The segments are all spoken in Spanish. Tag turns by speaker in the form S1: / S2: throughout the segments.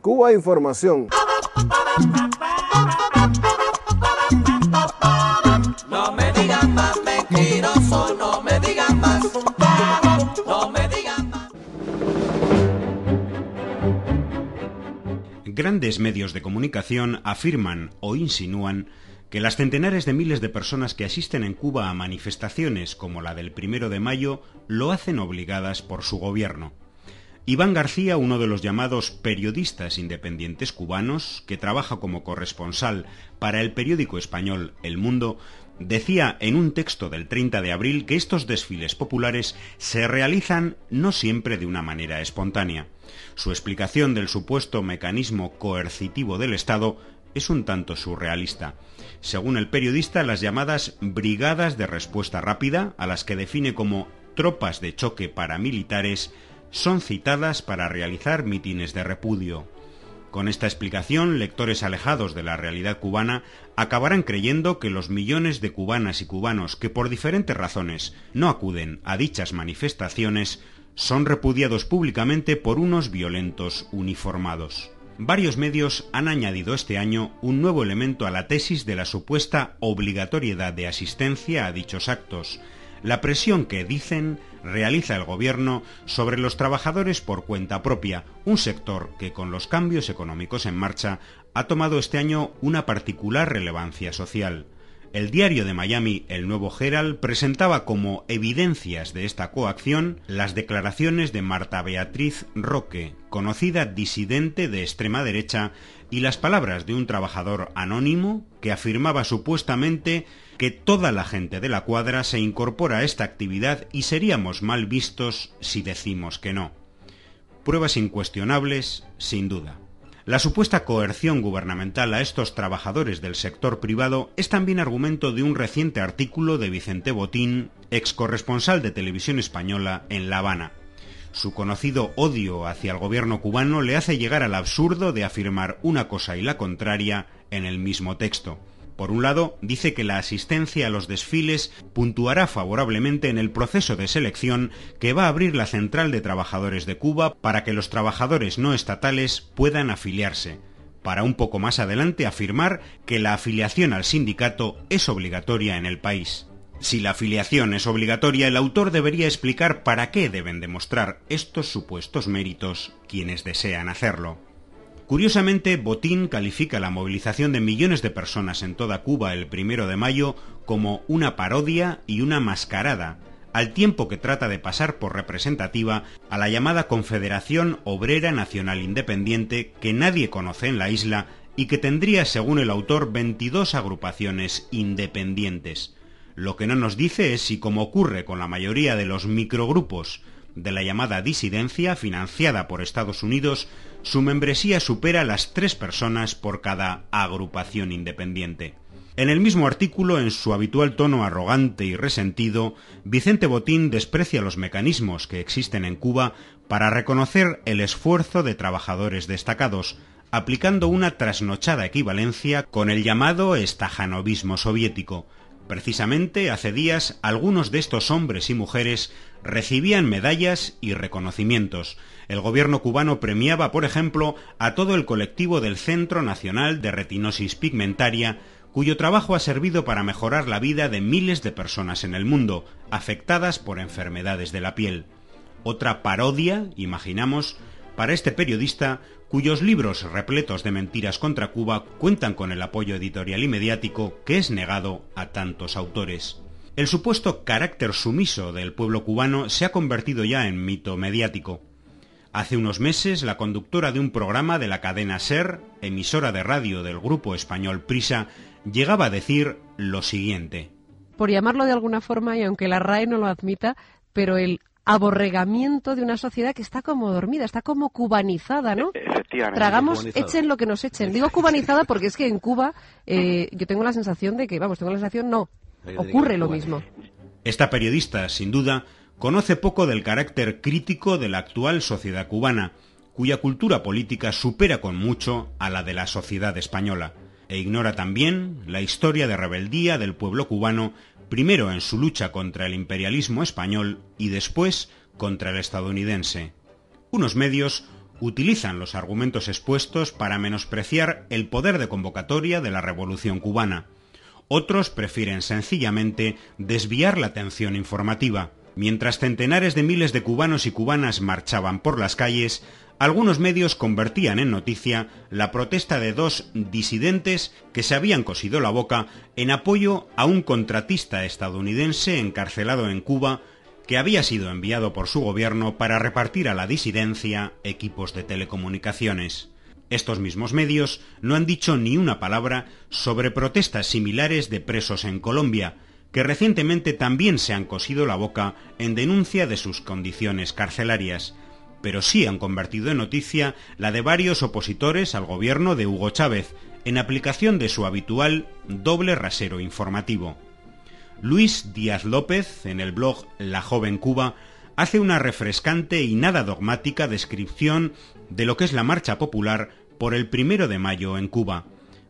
S1: Cuba Información.
S2: No me digan más mentiroso, no me digan más, no me digan más.
S3: Grandes medios de comunicación afirman o insinúan que las centenares de miles de personas que asisten en Cuba a manifestaciones como la del 1 de mayo lo hacen obligadas por su gobierno. Iván García, uno de los llamados periodistas independientes cubanos, que trabaja como corresponsal para el periódico español El Mundo, decía en un texto del 30 de abril que estos desfiles populares se realizan no siempre de una manera espontánea. Su explicación del supuesto mecanismo coercitivo del Estado es un tanto surrealista. Según el periodista, las llamadas brigadas de respuesta rápida, a las que define como tropas de choque paramilitares, son citadas para realizar mítines de repudio. Con esta explicación, lectores alejados de la realidad cubana acabarán creyendo que los millones de cubanas y cubanos que por diferentes razones no acuden a dichas manifestaciones son repudiados públicamente por unos violentos uniformados. Varios medios han añadido este año un nuevo elemento a la tesis de la supuesta obligatoriedad de asistencia a dichos actos: la presión que, dicen, realiza el gobierno sobre los trabajadores por cuenta propia, un sector que con los cambios económicos en marcha ha tomado este año una particular relevancia social. El diario de Miami, El Nuevo Herald, presentaba como evidencias de esta coacción las declaraciones de Marta Beatriz Roque, conocida disidente de extrema derecha, y las palabras de un trabajador anónimo que afirmaba supuestamente que toda la gente de la cuadra se incorpora a esta actividad y seríamos mal vistos si decimos que no. Pruebas incuestionables, sin duda. La supuesta coerción gubernamental a estos trabajadores del sector privado es también argumento de un reciente artículo de Vicente Botín, ex corresponsal de Televisión Española en La Habana. Su conocido odio hacia el gobierno cubano le hace llegar al absurdo de afirmar una cosa y la contraria en el mismo texto. Por un lado, dice que la asistencia a los desfiles puntuará favorablemente en el proceso de selección que va a abrir la Central de Trabajadores de Cuba para que los trabajadores no estatales puedan afiliarse, para un poco más adelante afirmar que la afiliación al sindicato es obligatoria en el país. Si la afiliación es obligatoria, el autor debería explicar para qué deben demostrar estos supuestos méritos quienes desean hacerlo. Curiosamente, Botín califica la movilización de millones de personas en toda Cuba el 1 de mayo como una parodia y una mascarada, al tiempo que trata de pasar por representativa a la llamada Confederación Obrera Nacional Independiente, que nadie conoce en la isla y que tendría, según el autor, 22 agrupaciones independientes. Lo que no nos dice es si, como ocurre con la mayoría de los microgrupos de la llamada disidencia financiada por Estados Unidos, su membresía supera las 3 personas por cada agrupación independiente. En el mismo artículo, en su habitual tono arrogante y resentido, Vicente Botín desprecia los mecanismos que existen en Cuba para reconocer el esfuerzo de trabajadores destacados, aplicando una trasnochada equivalencia con el llamado estajanovismo soviético. Precisamente hace días algunos de estos hombres y mujeres recibían medallas y reconocimientos. El gobierno cubano premiaba, por ejemplo, a todo el colectivo del Centro Nacional de Retinosis Pigmentaria, cuyo trabajo ha servido para mejorar la vida de miles de personas en el mundo, afectadas por enfermedades de la piel. Otra parodia, imaginamos, para este periodista, cuyos libros repletos de mentiras contra Cuba cuentan con el apoyo editorial y mediático que es negado a tantos autores. El supuesto carácter sumiso del pueblo cubano se ha convertido ya en mito mediático. Hace unos meses, la conductora de un programa de la cadena SER, emisora de radio del grupo español Prisa, llegaba a decir lo siguiente.
S4: Por llamarlo de alguna forma, y aunque la RAE no lo admita, pero el aborregamiento de una sociedad que está como dormida, está como cubanizada, ¿no?
S5: Efectivamente.
S4: Tragamos, echen lo que nos echen. Digo cubanizada porque es que en Cuba yo tengo la sensación de que, ocurre lo mismo.
S3: Esta periodista, sin duda, conoce poco del carácter crítico de la actual sociedad cubana, cuya cultura política supera con mucho a la de la sociedad española, e ignora también la historia de rebeldía del pueblo cubano, primero en su lucha contra el imperialismo español y después contra el estadounidense. Unos medios utilizan los argumentos expuestos para menospreciar el poder de convocatoria de la Revolución cubana. Otros prefieren sencillamente desviar la atención informativa. Mientras centenares de miles de cubanos y cubanas marchaban por las calles, algunos medios convertían en noticia la protesta de dos disidentes que se habían cosido la boca en apoyo a un contratista estadounidense encarcelado en Cuba que había sido enviado por su gobierno para repartir a la disidencia equipos de telecomunicaciones. Estos mismos medios no han dicho ni una palabra sobre protestas similares de presos en Colombia, que recientemente también se han cosido la boca en denuncia de sus condiciones carcelarias, pero sí han convertido en noticia la de varios opositores al gobierno de Hugo Chávez, en aplicación de su habitual doble rasero informativo. Luis Díaz López, en el blog La Joven Cuba, hace una refrescante y nada dogmática descripción de lo que es la marcha popular por el 1 de mayo en Cuba.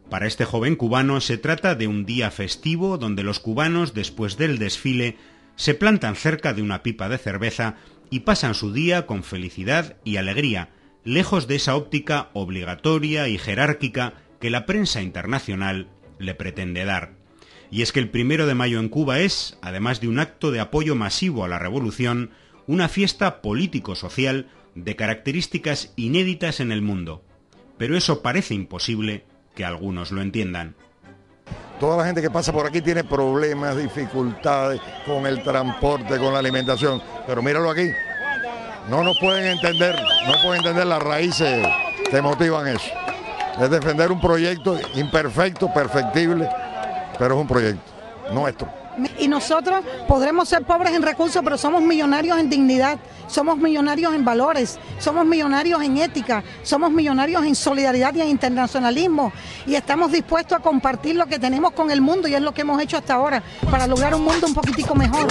S3: Para este joven cubano se trata de un día festivo donde los cubanos, después del desfile, se plantan cerca de una pipa de cerveza y pasan su día con felicidad y alegría, lejos de esa óptica obligatoria y jerárquica que la prensa internacional le pretende dar. Y es que el 1 de mayo en Cuba es, además de un acto de apoyo masivo a la revolución, una fiesta político-social de características inéditas en el mundo. Pero eso parece imposible que algunos lo entiendan.
S1: Toda la gente que pasa por aquí tiene problemas, dificultades con el transporte, con la alimentación. Pero míralo aquí, no nos pueden entender, no pueden entender las raíces que motivan eso. Es defender un proyecto imperfecto, perfectible, pero es un proyecto nuestro.
S5: Y nosotros podremos ser pobres en recursos, pero somos millonarios en dignidad, somos millonarios en valores, somos millonarios en ética, somos millonarios en solidaridad y en internacionalismo, y estamos dispuestos a compartir lo que tenemos con el mundo, y es lo que hemos hecho hasta ahora, para lograr un mundo un poquitico mejor.